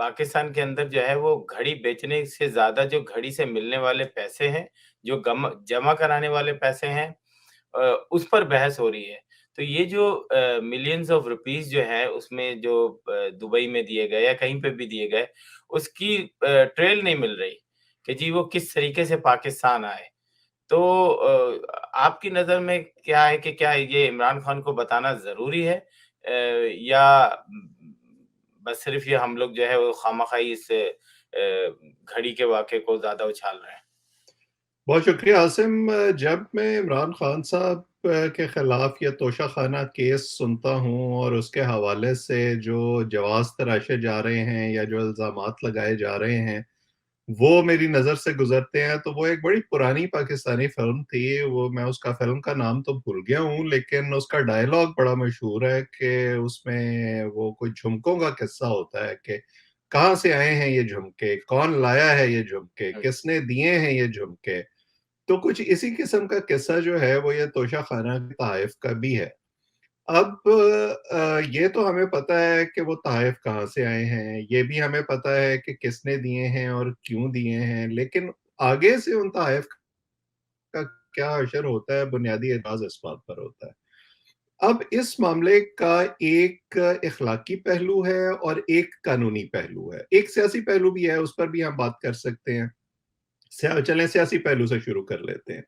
پاکستان کے اندر جو ہے وہ گھڑی بیچنے سے زیادہ جو گھڑی سے ملنے والے پیسے ہیں، جو جمع کرانے والے پیسے ہیں، اس پر بحث ہو رہی ہے۔ تو یہ جو ملینز آف روپیز جو ہے اس میں جو دبئی میں دیے گئے یا کہیں پہ بھی دیے گئے، اس کی ٹریل نہیں مل رہی کہ جی وہ کس طریقے سے پاکستان آئے۔ تو آپ کی نظر میں کیا ہے کہ کیا یہ عمران خان کو بتانا ضروری ہے، یا بس صرف یہ ہم لوگ جو ہے وہ خواہ اس گھڑی کے واقعے کو زیادہ اچھال رہے ہیں؟ بہت شکریہ عاصم. جب میں عمران خان صاحب کے خلاف یہ توشہ خانہ کیس سنتا ہوں اور اس کے حوالے سے جو جواز تراشے جا رہے ہیں یا جو الزامات لگائے جا رہے ہیں وہ میری نظر سے گزرتے ہیں، تو وہ ایک بڑی پرانی پاکستانی فلم تھی. وہ میں اس کا فلم کا نام تو بھول گیا ہوں، لیکن اس کا ڈائلاگ بڑا مشہور ہے کہ اس میں وہ کوئی جھمکوں کا قصہ ہوتا ہے کہ کہاں سے آئے ہیں یہ جھمکے، کون لایا ہے یہ جھمکے، کس نے دیے ہیں یہ جھمکے. تو کچھ اسی قسم کا قصہ جو ہے وہ یہ توشہ خانہ کے تحائف کا بھی ہے. اب یہ تو ہمیں پتہ ہے کہ وہ تحائف کہاں سے آئے ہیں، یہ بھی ہمیں پتہ ہے کہ کس نے دیے ہیں اور کیوں دیے ہیں، لیکن آگے سے ان تحائف کا کیا اثر ہوتا ہے بنیادی اعتراض اس بات پر ہوتا ہے. اب اس معاملے کا ایک اخلاقی پہلو ہے اور ایک قانونی پہلو ہے، ایک سیاسی پہلو بھی ہے، اس پر بھی ہم بات کر سکتے ہیں. چلیں سیاسی پہلو سے شروع کر لیتے ہیں.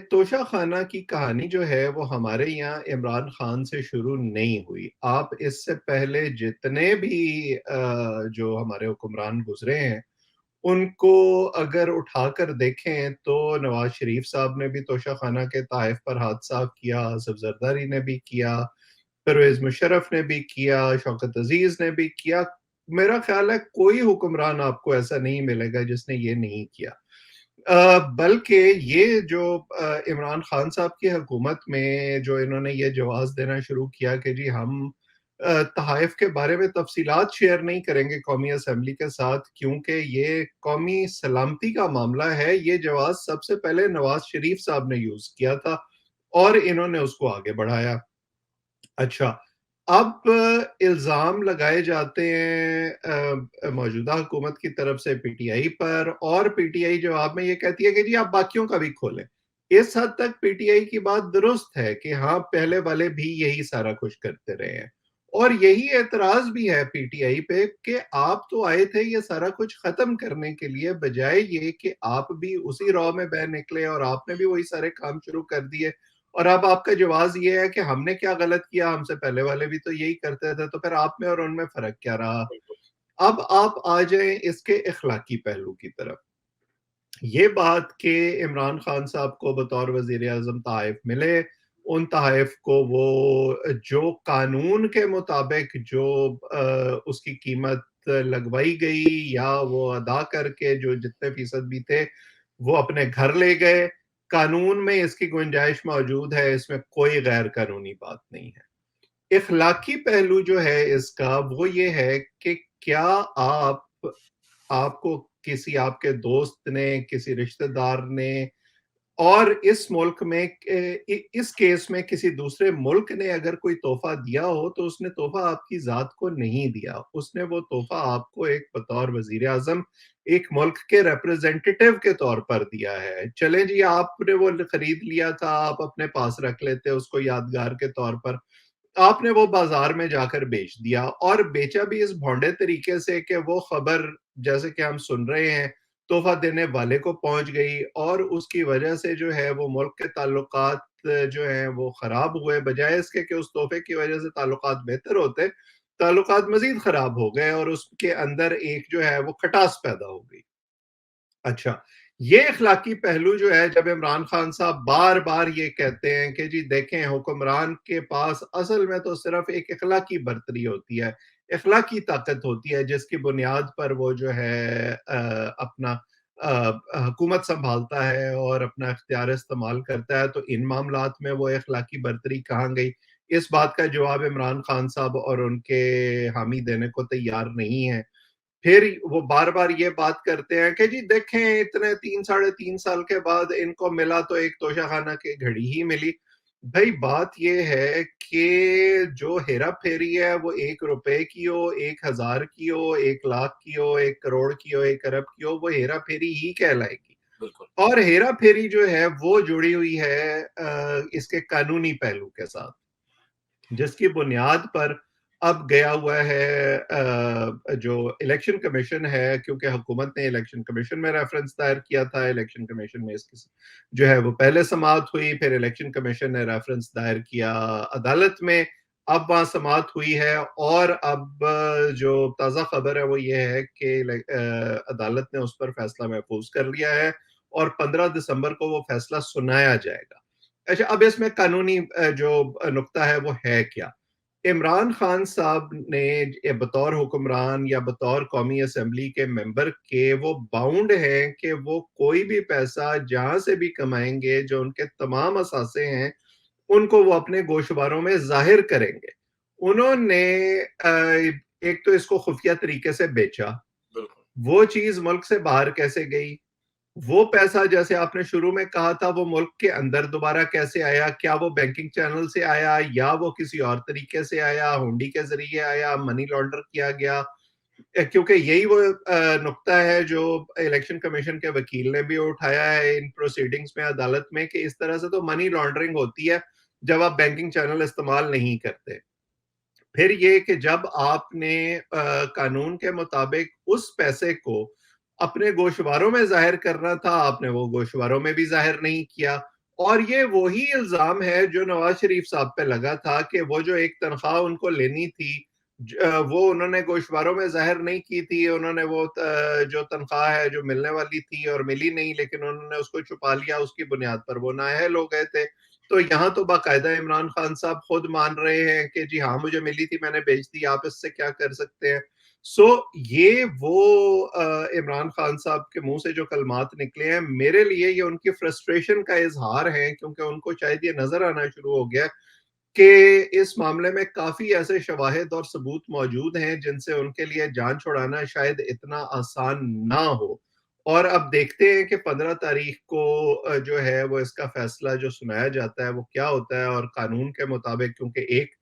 توشہ خانہ کی کہانی جو ہے وہ ہمارے یہاں عمران خان سے شروع نہیں ہوئی. آپ اس سے پہلے جتنے بھی جو ہمارے حکمران گزرے ہیں ان کو اگر اٹھا کر دیکھیں تو نواز شریف صاحب نے بھی توشہ خانہ کے تحائف پر ہاتھ صاف کیا، آصف زرداری نے بھی کیا، پرویز مشرف نے بھی کیا، شوکت عزیز نے بھی کیا. میرا خیال ہے کوئی حکمران آپ کو ایسا نہیں ملے گا جس نے یہ نہیں کیا. بلکہ یہ جو عمران خان صاحب کی حکومت میں جو انہوں نے یہ جواز دینا شروع کیا کہ جی ہم تحائف کے بارے میں تفصیلات شیئر نہیں کریں گے قومی اسمبلی کے ساتھ کیونکہ یہ قومی سلامتی کا معاملہ ہے، یہ جواز سب سے پہلے نواز شریف صاحب نے یوز کیا تھا اور انہوں نے اس کو آگے بڑھایا. اچھا، اب الزام لگائے جاتے ہیں موجودہ حکومت کی طرف سے پی ٹی آئی پر، اور پی ٹی آئی جواب میں یہ کہتی ہے کہ جی آپ باقیوں کا بھی کھولیں. اس حد تک پی ٹی آئی کی بات درست ہے کہ ہاں پہلے والے بھی یہی سارا کچھ کرتے رہے ہیں، اور یہی اعتراض بھی ہے پی ٹی آئی پہ کہ آپ تو آئے تھے یہ سارا کچھ ختم کرنے کے لیے، بجائے یہ کہ آپ بھی اسی راہ میں بہ نکلے اور آپ نے بھی وہی سارے کام شروع کر دیے. اور اب آپ کا جواز یہ ہے کہ ہم نے کیا غلط کیا، ہم سے پہلے والے بھی تو یہی کرتے تھے، تو پھر آپ میں اور ان میں فرق کیا رہا. اب آپ آ جائیں اس کے اخلاقی پہلو کی طرف. یہ بات کہ عمران خان صاحب کو بطور وزیر اعظم تحائف ملے، ان تحائف کو وہ جو قانون کے مطابق جو اس کی قیمت لگوائی گئی یا وہ ادا کر کے جو جتنے فیصد بھی تھے وہ اپنے گھر لے گئے، قانون میں اس کی گنجائش موجود ہے، اس میں کوئی غیر قانونی بات نہیں ہے. اخلاقی پہلو جو ہے اس کا وہ یہ ہے کہ کیا آپ کو کسی آپ کے دوست نے، کسی رشتہ دار نے، اور اس ملک میں اس کیس میں کسی دوسرے ملک نے اگر کوئی تحفہ دیا ہو تو اس نے تحفہ آپ کی ذات کو نہیں دیا، اس نے وہ تحفہ آپ کو ایک بطور وزیر اعظم ایک ملک کے ریپرزینٹیٹیو کے طور پر دیا ہے. چلیں جی آپ نے وہ خرید لیا تھا، آپ اپنے پاس رکھ لیتے اس کو یادگار کے طور پر، آپ نے وہ بازار میں جا کر بیچ دیا، اور بیچا بھی اس بھونڈے طریقے سے کہ وہ خبر جیسے کہ ہم سن رہے ہیں تحفہ دینے والے کو پہنچ گئی، اور اس کی وجہ سے جو ہے وہ ملک کے تعلقات جو ہیں وہ خراب ہوئے، بجائے اس کے کہ اس تحفے کی وجہ سے تعلقات بہتر ہوتے، تعلقات مزید خراب ہو گئے اور اس کے اندر ایک جو ہے وہ کھٹاس پیدا ہو گئی. اچھا، یہ اخلاقی پہلو جو ہے جب عمران خان صاحب بار بار یہ کہتے ہیں کہ جی دیکھیں حکمران کے پاس اصل میں تو صرف ایک اخلاقی برتری ہوتی ہے، اخلاقی طاقت ہوتی ہے جس کی بنیاد پر وہ جو ہے اپنا حکومت سنبھالتا ہے اور اپنا اختیار استعمال کرتا ہے، تو ان معاملات میں وہ اخلاقی برتری کہاں گئی؟ اس بات کا جواب عمران خان صاحب اور ان کے حامی دینے کو تیار نہیں ہے. پھر وہ بار بار یہ بات کرتے ہیں کہ جی دیکھیں اتنے 3 ساڑھے 3 سال کے بعد ان کو ملا تو ایک توشہ خانہ کی گھڑی ہی ملی. بھائی بات یہ ہے کہ جو ہیرا پھیری ہے وہ 1 روپے کی ہو، 1,000 کی ہو، 1 لاکھ کی ہو، 1 کروڑ کی ہو، 1 ارب کی ہو، وہ ہیرا پھیری ہی کہلائے گی. بالکل. اور ہیرا پھیری جو ہے وہ جڑی ہوئی ہے اس کے قانونی پہلو کے ساتھ، جس کی بنیاد پر اب گیا ہوا ہے جو الیکشن کمیشن ہے، کیونکہ حکومت نے الیکشن کمیشن میں ریفرنس دائر کیا تھا. الیکشن کمیشن میں اس کی جو ہے وہ پہلے سماعت ہوئی، پھر الیکشن کمیشن نے ریفرنس دائر کیا عدالت میں، اب وہاں سماعت ہوئی ہے. اور اب جو تازہ خبر ہے وہ یہ ہے کہ عدالت نے اس پر فیصلہ محفوظ کر لیا ہے اور 15 دسمبر کو وہ فیصلہ سنایا جائے گا. اچھا، اب اس میں قانونی جو نقطہ ہے وہ ہے کیا. عمران خان صاحب نے بطور حکمران یا بطور قومی اسمبلی کے ممبر کے وہ باؤنڈ ہیں کہ وہ کوئی بھی پیسہ جہاں سے بھی کمائیں گے، جو ان کے تمام اثاثے ہیں ان کو وہ اپنے گوشواروں میں ظاہر کریں گے. انہوں نے ایک تو اس کو خفیہ طریقے سے بیچا، بالکل. وہ چیز ملک سے باہر کیسے گئی، وہ پیسہ جیسے آپ نے شروع میں کہا تھا وہ ملک کے اندر دوبارہ کیسے آیا، کیا وہ بینکنگ چینل سے آیا یا وہ کسی اور طریقے سے آیا، ہونڈی کے ذریعے آیا، منی لانڈر کیا گیا. کیونکہ یہی وہ نقطہ ہے جو الیکشن کمیشن کے وکیل نے بھی اٹھایا ہے ان پروسیڈنگز میں عدالت میں، کہ اس طرح سے تو منی لانڈرنگ ہوتی ہے جب آپ بینکنگ چینل استعمال نہیں کرتے. پھر یہ کہ جب آپ نے قانون کے مطابق اس پیسے کو اپنے گوشواروں میں ظاہر کرنا تھا، آپ نے وہ گوشواروں میں بھی ظاہر نہیں کیا. اور یہ وہی الزام ہے جو نواز شریف صاحب پہ لگا تھا کہ وہ جو ایک تنخواہ ان کو لینی تھی وہ انہوں نے گوشواروں میں ظاہر نہیں کی تھی. انہوں نے وہ جو تنخواہ ہے جو ملنے والی تھی اور ملی نہیں، لیکن انہوں نے اس کو چھپا لیا، اس کی بنیاد پر وہ نااہل ہو گئے تھے. تو یہاں تو باقاعدہ عمران خان صاحب خود مان رہے ہیں کہ جی ہاں مجھے ملی تھی، میں نے بیچ دی، آپ اس سے کیا کر سکتے ہیں. سو یہ وہ عمران خان صاحب کے منہ سے جو کلمات نکلے ہیں، میرے لیے یہ ان کی فرسٹریشن کا اظہار ہے، کیونکہ ان کو شاید یہ نظر آنا شروع ہو گیا کہ اس معاملے میں کافی ایسے شواہد اور ثبوت موجود ہیں جن سے ان کے لیے جان چھڑانا شاید اتنا آسان نہ ہو. اور اب دیکھتے ہیں کہ 15 تاریخ کو جو ہے وہ اس کا فیصلہ جو سنایا جاتا ہے وہ کیا ہوتا ہے. اور قانون کے مطابق کیونکہ ایک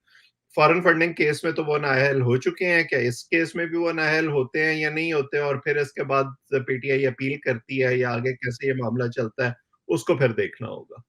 فارن فنڈنگ کیس میں تو وہ نااہل ہو چکے ہیں، کیا اس کیس میں بھی وہ نااہل ہوتے ہیں یا نہیں ہوتے، اور پھر اس کے بعد پی ٹی آئی اپیل کرتی ہے یا آگے کیسے یہ معاملہ چلتا ہے، اس کو پھر دیکھنا ہوگا.